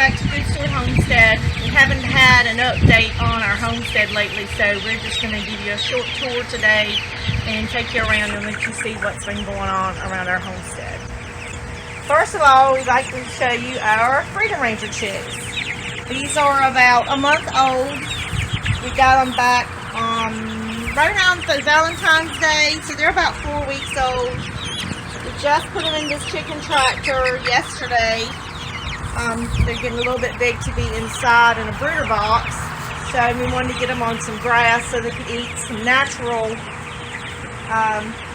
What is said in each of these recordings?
back to Homestead. We haven't had an update on our homestead lately, so we're just going to give you a short tour today and take you around and let you see what's been going on around our homestead. First of all, we'd like to show you our Freedom Ranger chicks. These are about a month old. We got them back right around Valentine's Day, so they're about 4 weeks old. We just put them in this chicken tractor yesterday. They're getting a little bit big to be inside in a brooder box, so we wanted to get them on some grass so they could eat some natural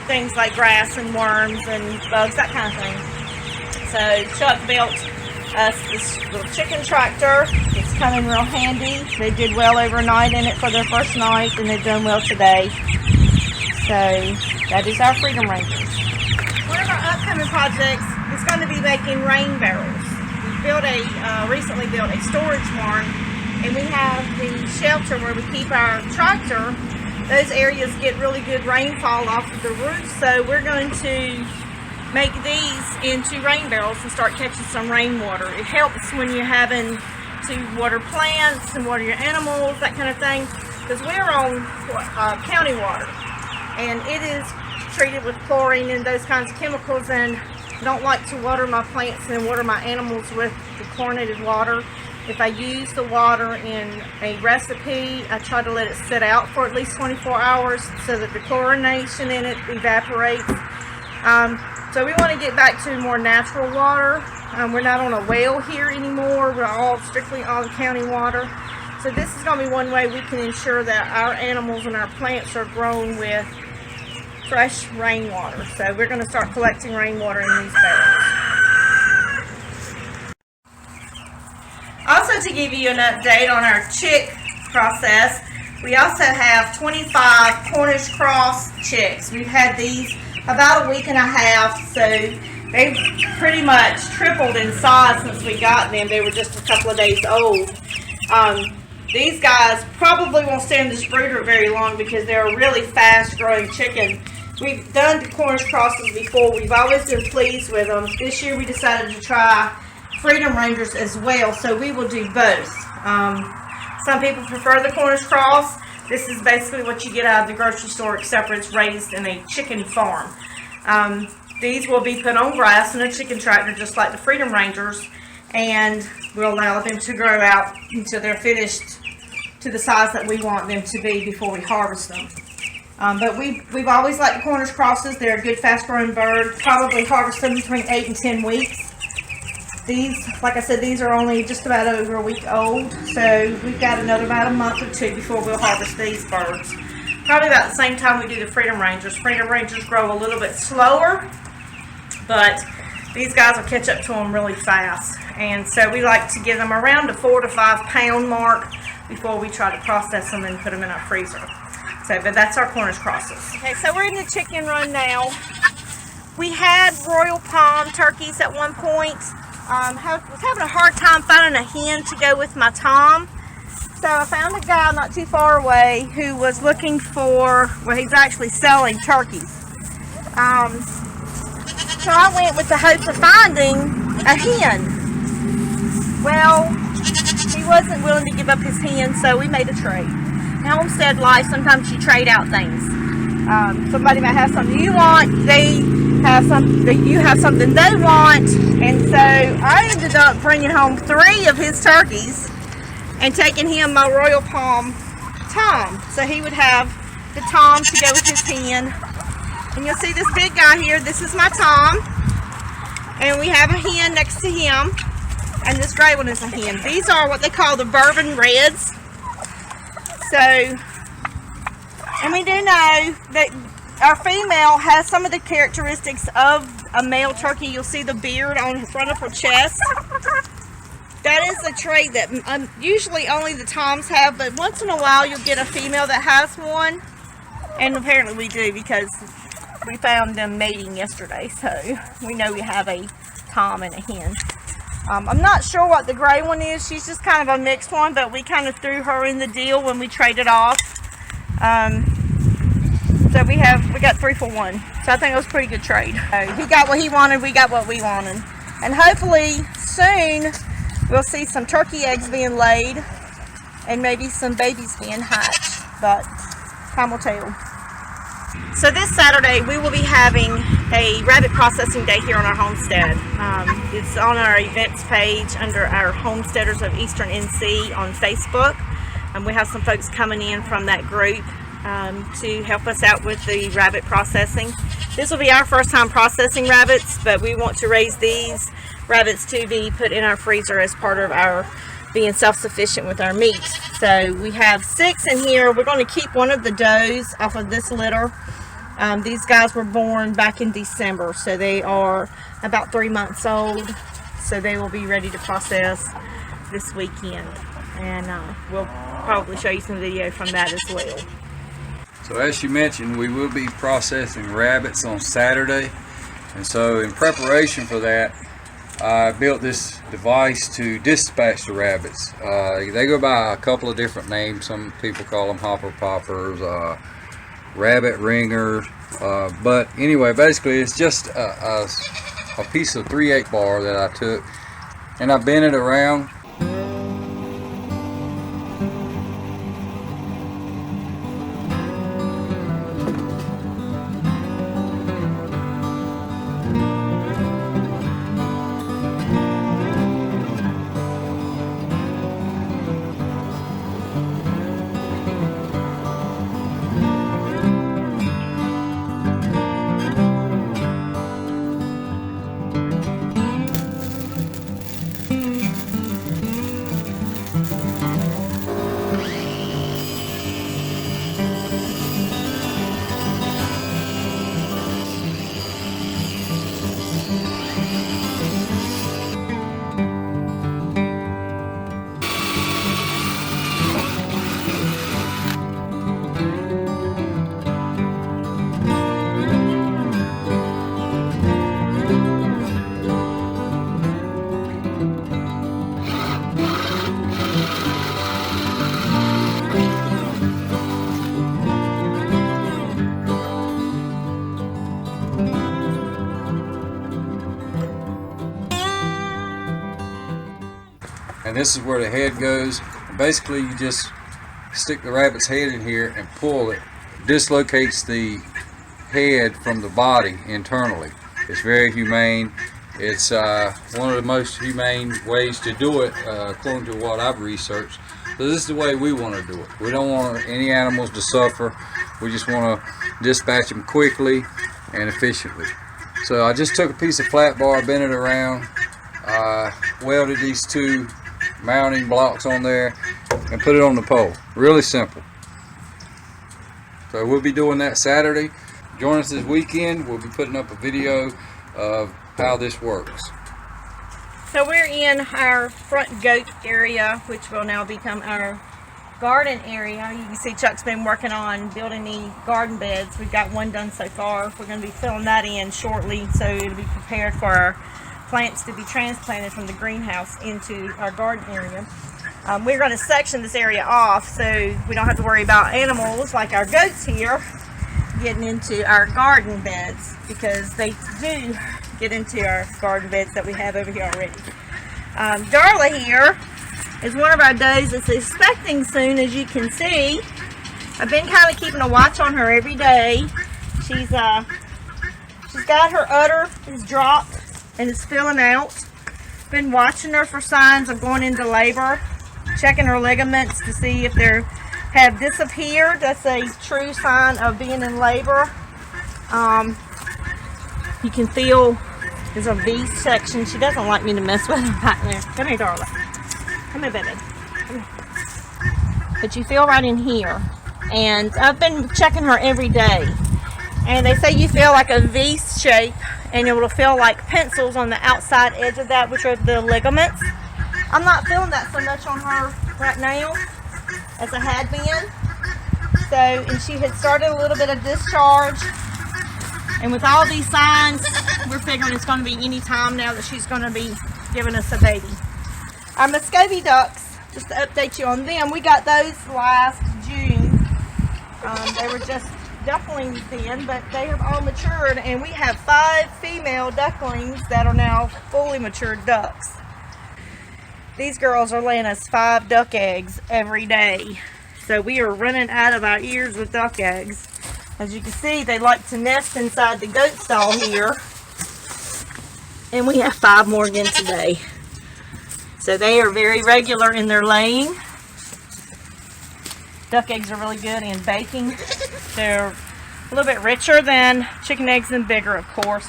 things like grass and worms and bugs, that kind of thing. So Chuck built us this little chicken tractor. It's coming real handy. They did well overnight in it for their first night, and they've done well today. So that is our Freedom Rangers. One of our upcoming projects is going to be making rain barrels. Recently built a storage barn, and we have the shelter where we keep our tractor. Those areas get really good rainfall off of the roof, so we're going to make these into rain barrels and start catching some rainwater. It helps when you're having to water plants and water your animals, that kind of thing, because we're on county water, and it is treated with chlorine and those kinds of chemicals, and I don't like to water my plants and water my animals with the chlorinated water. If I use the water in a recipe, I try to let it sit out for at least 24 hours so that the chlorination in it evaporates. So we want to get back to more natural water. We're not on a well here anymore. We're all strictly on county water. So this is going to be one way we can ensure that our animals and our plants are grown with fresh rainwater. So we're going to start collecting rainwater in these barrels. Also, to give you an update on our chick process, we also have 25 Cornish cross chicks. We've had these about a week and a half, so they've pretty much tripled in size since we got them. They were just a couple of days old. These guys probably won't stay in this brooder very long because they're a really fast growing chicken. We've done the Cornish crosses before. We've always been pleased with them. This year we decided to try Freedom Rangers as well, so we will do both. Some people prefer the Cornish cross. This is basically what you get out of the grocery store, except for it's raised in a chicken farm. These will be put on grass in a chicken tractor just like the Freedom Rangers, and we'll allow them to grow out until they're finished to the size that we want them to be before we harvest them. But we've always liked the Cornish crosses. They're a good fast-growing bird. Probably harvest them between 8 and 10 weeks. These, like I said, these are only just about over a week old, so we've got about a month or two before we'll harvest these birds. Probably about the same time we do the Freedom Rangers. Freedom Rangers grow a little bit slower, but these guys will catch up to them really fast. And so we like to give them around the 4 to 5 pound mark before we try to process them and put them in our freezer. So, but that's our Cornish crosses. Okay, so we're in the chicken run now. We had Royal Palm turkeys at one point. Was having a hard time finding a hen to go with my tom. So I found a guy not too far away who was looking for, well, he's actually selling turkeys. So I went with the hopes of finding a hen. Well, he wasn't willing to give up his hen, so we made a trade. In homestead life, sometimes you trade out things. Somebody might have something you want, you have something they want, and so I ended up bringing home 3 of his turkeys and taking him my Royal Palm tom, so he would have the tom to go with his hen. And you'll see this big guy here. This is my tom, and we have a hen next to him, and this gray one is a hen. These are what they call the bourbon reds. So, and we do know that our female has some of the characteristics of a male turkey. You'll see the beard on the front of her chest. That is a trait that usually only the toms have, but once in a while you'll get a female that has one. And apparently we do, because we found them mating yesterday, so we know we have a tom and a hen. I'm not sure what the gray one is. She's just kind of a mixed one, but we kind of threw her in the deal when we traded off. So we got 3 for 1. So I think it was a pretty good trade. He got what he wanted, we got what we wanted. And hopefully soon We'll see some turkey eggs being laid and maybe some babies being hatched, but time will tell. So this Saturday we will be having a rabbit processing day here on our homestead. It's on our events page under our Homesteaders of Eastern NC on Facebook. We have some folks coming in from that group to help us out with the rabbit processing. This will be our first time processing rabbits, but we want to raise these rabbits to be put in our freezer as part of our being self-sufficient with our meat. So we have 6 in here. We're going to keep one of the does off of this litter. These guys were born back in December, so they are about 3 months old. So they will be ready to process this weekend, and we'll probably show you some video from that as well. So as you mentioned, we will be processing rabbits on Saturday, and so in preparation for that, I built this device to dispatch the rabbits. They go by a couple of different names. Some people call them hopper poppers, rabbit ringers, but anyway, basically it's just a piece of 3/8 bar that I took and I bent it around. And this is where the head goes. And basically you just stick the rabbit's head in here and pull it. Dislocates the head from the body internally. It's very humane. It's one of the most humane ways to do it, according to what I've researched. So this is the way we want to do it. We don't want any animals to suffer. We just want to dispatch them quickly and efficiently. So I just took a piece of flat bar, bent it around, welded these 2 mounting blocks on there and put it on the pole. Really simple. So we'll be doing that Saturday. Join us this weekend. We'll be putting up a video of how this works. So we're in our front goat area, which will now become our garden area. You can see Chuck's been working on building the garden beds. We've got one done so far. We're going to be filling that in shortly, so it'll be prepared for our plants to be transplanted from the greenhouse into our garden area. We're going to section this area off so we don't have to worry about animals like our goats here getting into our garden beds, because they do get into our garden beds that we have over here already. Darla here is one of our does that's expecting soon, as you can see. I've been kind of keeping a watch on her every day. She's got her udder is dropped and it's filling out. Been watching her for signs of going into labor, checking her ligaments to see if they have disappeared. That's a true sign of being in labor. You can feel there's a V section. She doesn't like me to mess with her back there. Come here, Darla. Come here, baby. Come here. But you feel right in here. And I've been checking her every day. And they say you feel like a V shape, and it will feel like pencils on the outside edge of that, which are the ligaments. I'm not feeling that so much on her right now as I had been. So, and she had started a little bit of discharge. And with all these signs, we're figuring it's going to be any time now that she's going to be giving us a baby. Our Muscovy ducks, just to update you on them, we got those last June. They were just ducklings then, but they have all matured, and we have 5 female ducklings that are now fully matured ducks. these girls are laying us 5 duck eggs every day. So we are running out of our ears with duck eggs. As you can see, they like to nest inside the goat stall here. And we have 5 more again today. So they are very regular in their laying. Duck eggs are really good in baking. They're a little bit richer than chicken eggs and bigger, of course.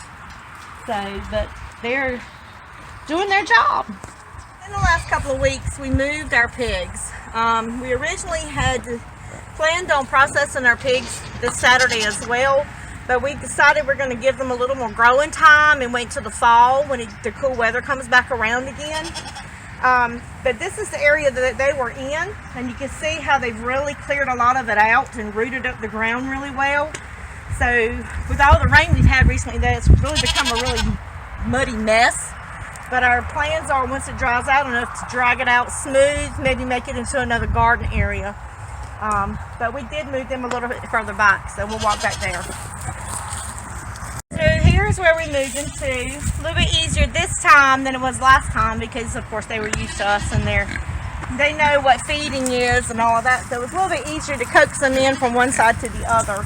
So, but they're doing their job. In the last couple of weeks, we moved our pigs. We originally had planned on processing our pigs this Saturday as well, but we decided we're going to give them a little more growing time and wait till the fall when the cool weather comes back around again. But this is the area that they were in, and you can see how they've really cleared a lot of it out and rooted up the ground really well. So with all the rain we've had recently, it's really become a really muddy mess. But our plans are, once it dries out enough, to drag it out smooth, maybe make it into another garden area. But we did move them a little bit further back, so we'll walk back there. So here's where we moved them to. A little bit easier this time than it was last time because, of course, they were used to us and they know what feeding is and all of that. So it was a little bit easier to coax them in from one side to the other.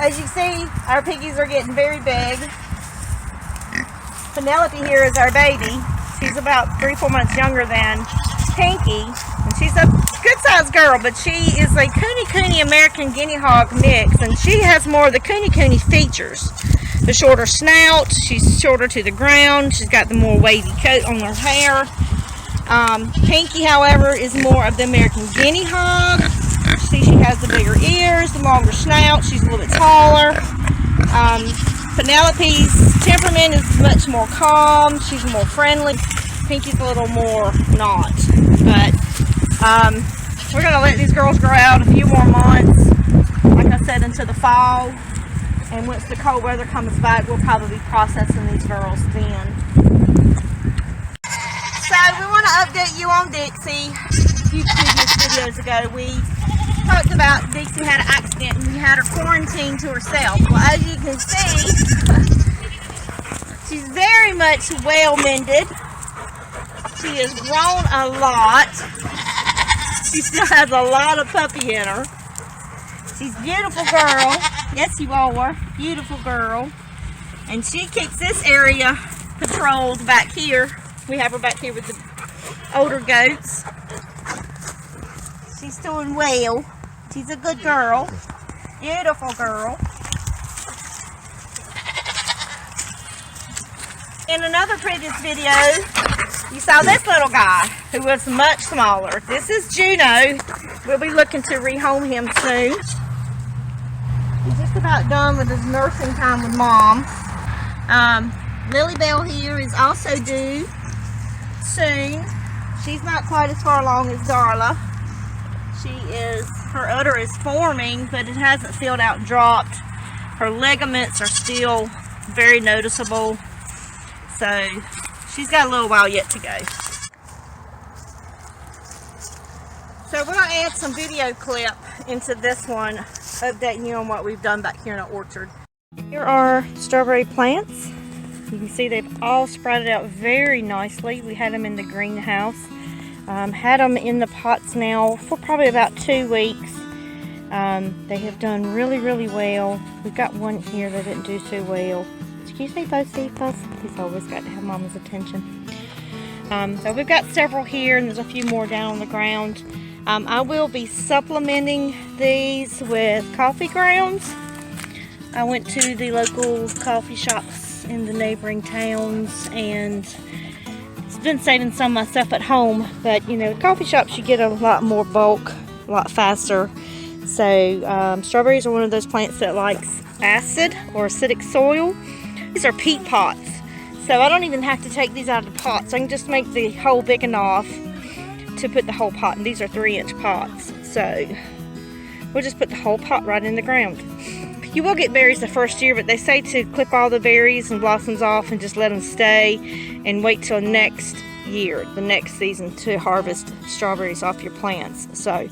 As you see, our piggies are getting very big. Penelope here is our baby. She's about 3-4 months younger than Pinky, and she's a good-sized girl, but she is a Cooney American Guinea Hog mix, and she has more of the Cooney features. The shorter snout, she's shorter to the ground, she's got the more wavy coat on her hair. Pinky, however, is more of the American Guinea Hog. See, she has the bigger ears, the longer snout, she's a little bit taller. Penelope's temperament is much more calm. She's more friendly. Pinky's a little more not. But we're going to let these girls grow out a few more months, like I said, into the fall. And once the cold weather comes back, we'll probably be processing these girls then. So we want to update you on Dixie. A few previous videos ago, we talked about Dixie had an accident and we had her quarantined to herself. Well, as you can see, she's very much well mended. She has grown a lot. She still has a lot of puppy in her. She's a beautiful girl. Yes, you are. Beautiful girl. And she keeps this area patrolled back here. We have her back here with the older goats. She's doing well. She's a good girl. Beautiful girl. In another previous video, you saw this little guy who was much smaller. This is Juno. We'll be looking to rehome him soon. He's just about done with his nursing time with Mom. Lily Bell here is also due soon. She's not quite as far along as Darla. Her udder is forming, but it hasn't filled out and dropped. Her ligaments are still very noticeable. So she's got a little while yet to go. So we're going to add some video clip into this one, updating you on what we've done back here in our orchard. Here are strawberry plants. You can see they've all sprouted out very nicely. We had them in the greenhouse. Had them in the pots now for probably about 2 weeks. They have done really well. We've got one here that didn't do so well. Excuse me, Bossy. He's always got to have Mama's attention. So we've got several here, and there's a few more down on the ground. I will be supplementing these with coffee grounds. I went to the local coffee shops in the neighboring towns and been saving some myself at home, but you know, coffee shops you get a lot more bulk a lot faster. So strawberries are one of those plants that likes acid or acidic soil. These are peat pots, so I don't even have to take these out of the pots. I can just make the hole big enough to put the whole pot in. These are 3-inch pots, so we'll just put the whole pot right in the ground. You will get berries the first year, but they say to clip all the berries and blossoms off and just let them stay and wait till next year, the next season, to harvest strawberries off your plants. So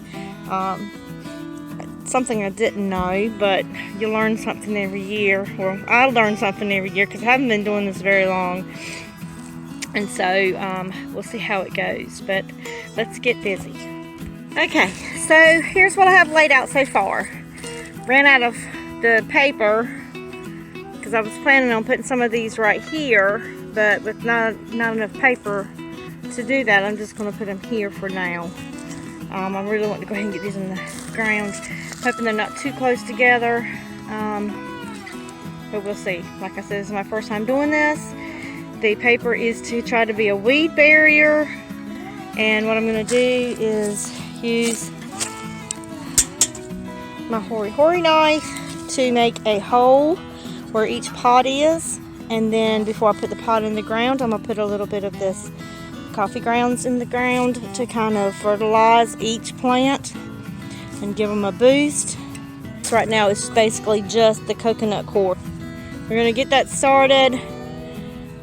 something I didn't know, but you learn something every year. Well, I learn something every year because I haven't been doing this very long. And so we'll see how it goes, but let's get busy. Okay, so here's what I have laid out so far. Ran out of the paper because I was planning on putting some of these right here, but with not enough paper to do that, I'm just going to put them here for now. I really want to go ahead and get these in the ground, hoping they're not too close together, but we'll see. Like I said, this is my first time doing this. The paper is to try to be a weed barrier, and what I'm going to do is use my hory knife to make a hole where each pot is, and then before I put the pot in the ground, I'm going to put a little bit of this coffee grounds in the ground to kind of fertilize each plant and give them a boost. So right now it's basically just the coconut core. We're going to get that started,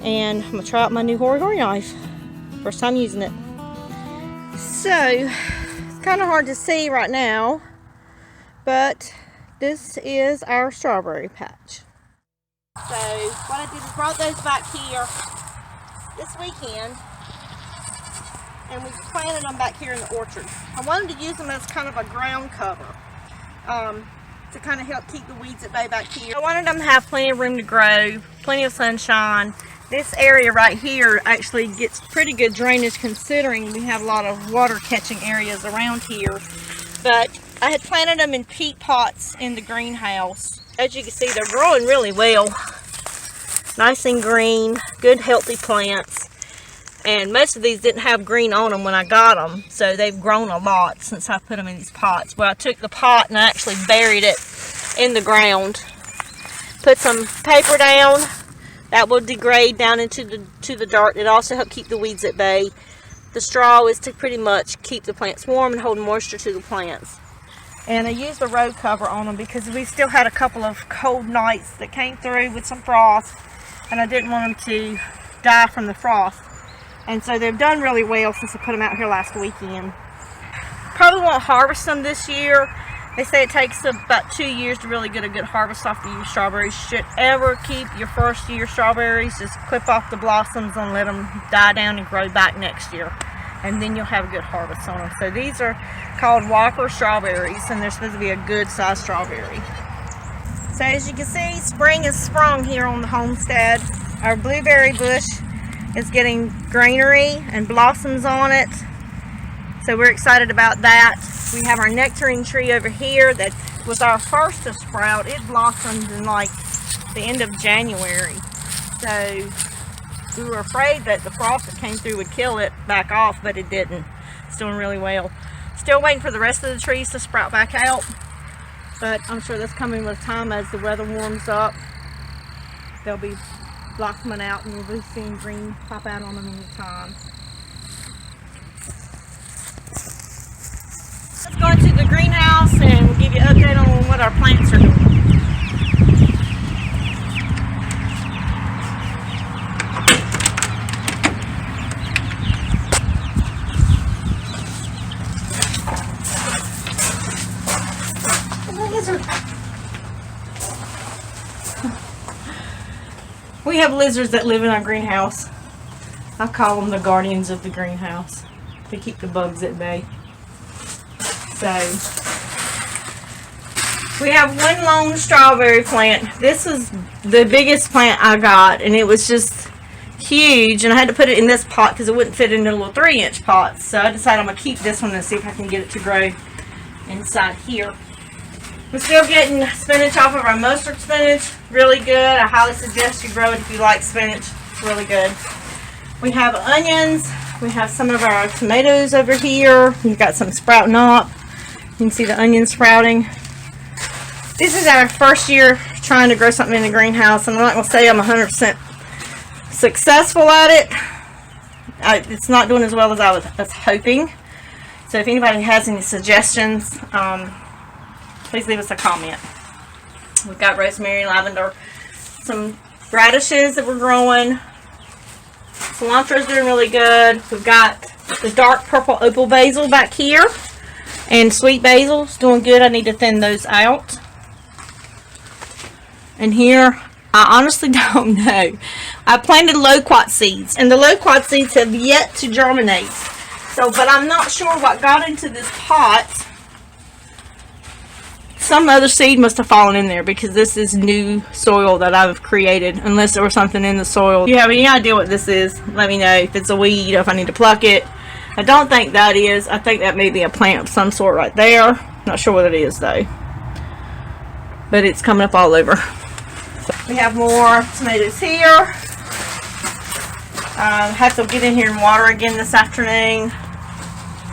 and I'm going to try out my new hory knife. First time using it. So, it's kind of hard to see right now, but this is our strawberry patch. So, what I did is brought those back here this weekend, and we planted them back here in the orchard. I wanted to use them as kind of a ground cover to kind of help keep the weeds at bay back here. I wanted them to have plenty of room to grow, plenty of sunshine. This area right here actually gets pretty good drainage considering we have a lot of water catching areas around here. But I had planted them in peat pots in the greenhouse. As you can see, they're growing really well. Nice and green, good healthy plants. And most of these didn't have green on them when I got them, so they've grown a lot since I put them in these pots. Well, I took the pot and I actually buried it in the ground. Put some paper down. That will degrade down into the dirt. It also helps keep the weeds at bay. The straw is to pretty much keep the plants warm and hold moisture to the plants. And I used the row cover on them because we still had a couple of cold nights that came through with some frost, and I didn't want them to die from the frost. And so they've done really well since I put them out here last weekend. Probably won't harvest them this year. They say it takes about 2 years to really get a good harvest off the strawberries. Should ever keep your first year strawberries, just clip off the blossoms and let them die down and grow back next year. And then you'll have a good harvest on them. So these are called Whopper strawberries, and they're supposed to be a good sized strawberry. So as you can see, spring has sprung here on the homestead. Our blueberry bush is getting greenery and blossoms on it. So we're excited about that. We have our nectarine tree over here that was our first to sprout. It blossomed in like the end of January. So we were afraid that the frost that came through would kill it back off, but it didn't. It's doing really well. Still waiting for the rest of the trees to sprout back out, but I'm sure that's coming with time as the weather warms up. They'll be blossoming out and we'll be seeing green pop out on them in time. Let's go into the greenhouse and we'll give you an update on what our plants are doing. We have lizards that live in our greenhouse. I call them the guardians of the greenhouse. They keep the bugs at bay. So, we have one lone strawberry plant. This is the biggest plant I got, and it was just huge, and I had to put it in this pot because it wouldn't fit in the little 3-inch pots. So I decided I'm going to keep this one and see if I can get it to grow inside here. We're still getting spinach off of our mustard spinach. Really good. I highly suggest you grow it if you like spinach. It's really good. We have onions. We have some of our tomatoes over here. We've got some sprouting up. You can see the onions sprouting. This is our first year trying to grow something in the greenhouse, and I'm not going to say I'm 100% successful at it. It's not doing as well as I was hoping. So if anybody has any suggestions, please leave us a comment. We've got rosemary, lavender, some radishes that we're growing. Cilantro's doing really good. We've got the dark purple opal basil back here. And sweet basil's doing good. I need to thin those out. And here I honestly don't know. I planted loquat seeds, and the loquat seeds have yet to germinate. So, but I'm not sure what got into this pot. Some other seed must have fallen in there, because this is new soil that I've created, unless there was something in the soil. If you have any idea what this is, let me know. If it's a weed, if I need to pluck it. I don't think that is. I think that may be a plant of some sort right there. Not sure what it is though. But it's coming up all over. So we have more tomatoes here. Have to get in here and water again this afternoon.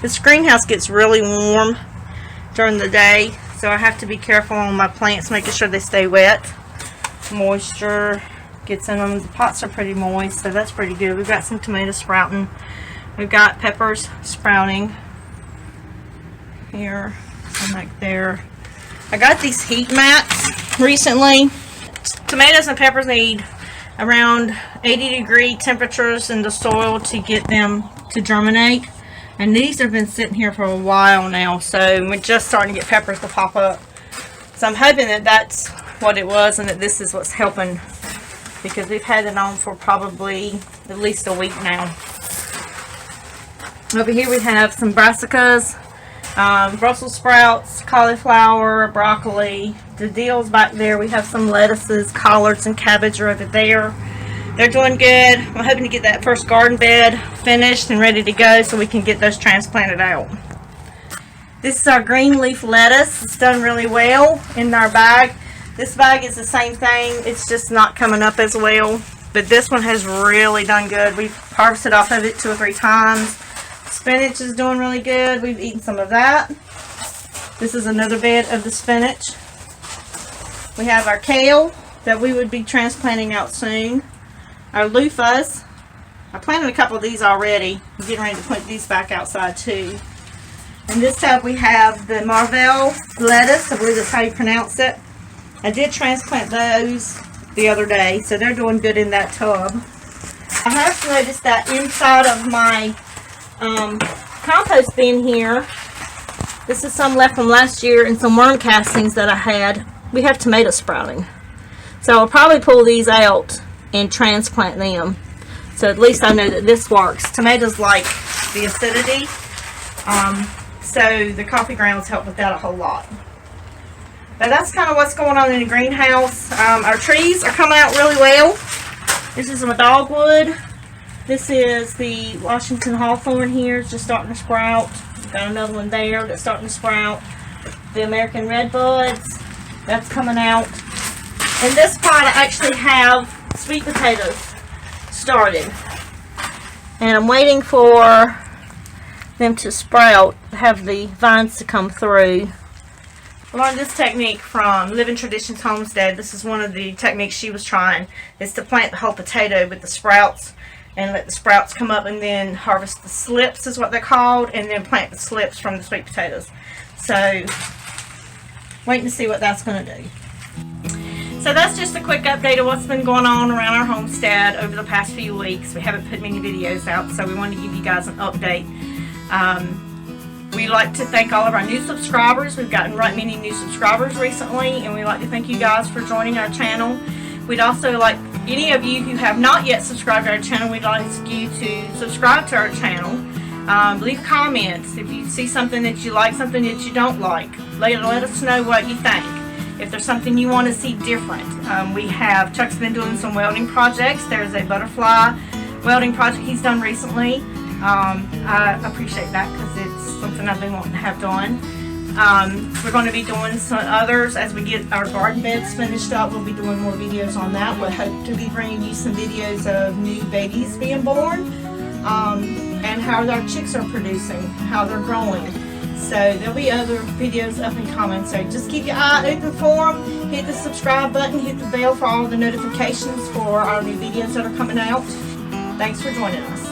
This greenhouse gets really warm during the day, so I have to be careful on my plants, making sure they stay wet. Moisture gets in them. The pots are pretty moist, so that's pretty good. We've got some tomatoes sprouting. We've got peppers sprouting here, and like there. I got these heat mats recently. Tomatoes and peppers need around 80-degree temperatures in the soil to get them to germinate. And these have been sitting here for a while now, so we're just starting to get peppers to pop up. So I'm hoping that that's what it was, and that this is what's helping, because we've had it on for probably at least a week now. Over here we have some brassicas, Brussels sprouts, cauliflower, broccoli. The deals back there, we have some lettuces, collards, and cabbage are over there. They're doing good. I'm hoping to get that first garden bed finished and ready to go so we can get those transplanted out. This is our green leaf lettuce. It's done really well in our bag. This bag is the same thing. It's just not coming up as well. But this one has really done good. We've harvested off of it 2 or 3 times. Spinach is doing really good. We've eaten some of that. This is another bed of the spinach. We have our kale that we would be transplanting out soon. Our loofahs. I planted a couple of these already. I'm getting ready to put these back outside too. And this tub we have the Marvel lettuce. I believe that's how you pronounce it. I did transplant those the other day, so they're doing good in that tub. I have noticed that inside of my compost bin here, this is some left from last year and some worm castings that I had. We have tomato sprouting. So I'll probably pull these out and transplant them, so at least I know that this works. Tomatoes like the acidity, so the coffee grounds help with that a whole lot. But that's kind of what's going on in the greenhouse. Our trees are coming out really well. This is my dogwood. This is the Washington hawthorn here. It's just starting to sprout. Got another one there that's starting to sprout. The American redbuds, that's coming out. In this pot I actually have sweet potatoes started, and I'm waiting for them to sprout, have the vines to come through. I learned this technique from Living Traditions Homestead. This is one of the techniques she was trying, is to plant the whole potato with the sprouts and let the sprouts come up, and then harvest the slips is what they're called, and then plant the slips from the sweet potatoes. So waiting to see what that's going to do. So that's just a quick update of what's been going on around our homestead over the past few weeks. We haven't put many videos out, so we wanted to give you guys an update. We'd like to thank all of our new subscribers. We've gotten right many new subscribers recently, and we'd like to thank you guys for joining our channel. We'd also like any of you who have not yet subscribed to our channel, we'd like you to subscribe to our channel. Leave comments if you see something that you like, something that you don't like. Let us know what you think. If there's something you want to see different. Chuck's been doing some welding projects. There's a butterfly welding project he's done recently. I appreciate that because it's something I've been wanting to have done. We're going to be doing some others as we get our garden beds finished up. We'll be doing more videos on that. We'll hope to be bringing you some videos of new babies being born, and how our chicks are producing, how they're growing. So there'll be other videos up and coming. So just keep your eye open for them. Hit the subscribe button, hit the bell for all the notifications for our new videos that are coming out. Thanks for joining us.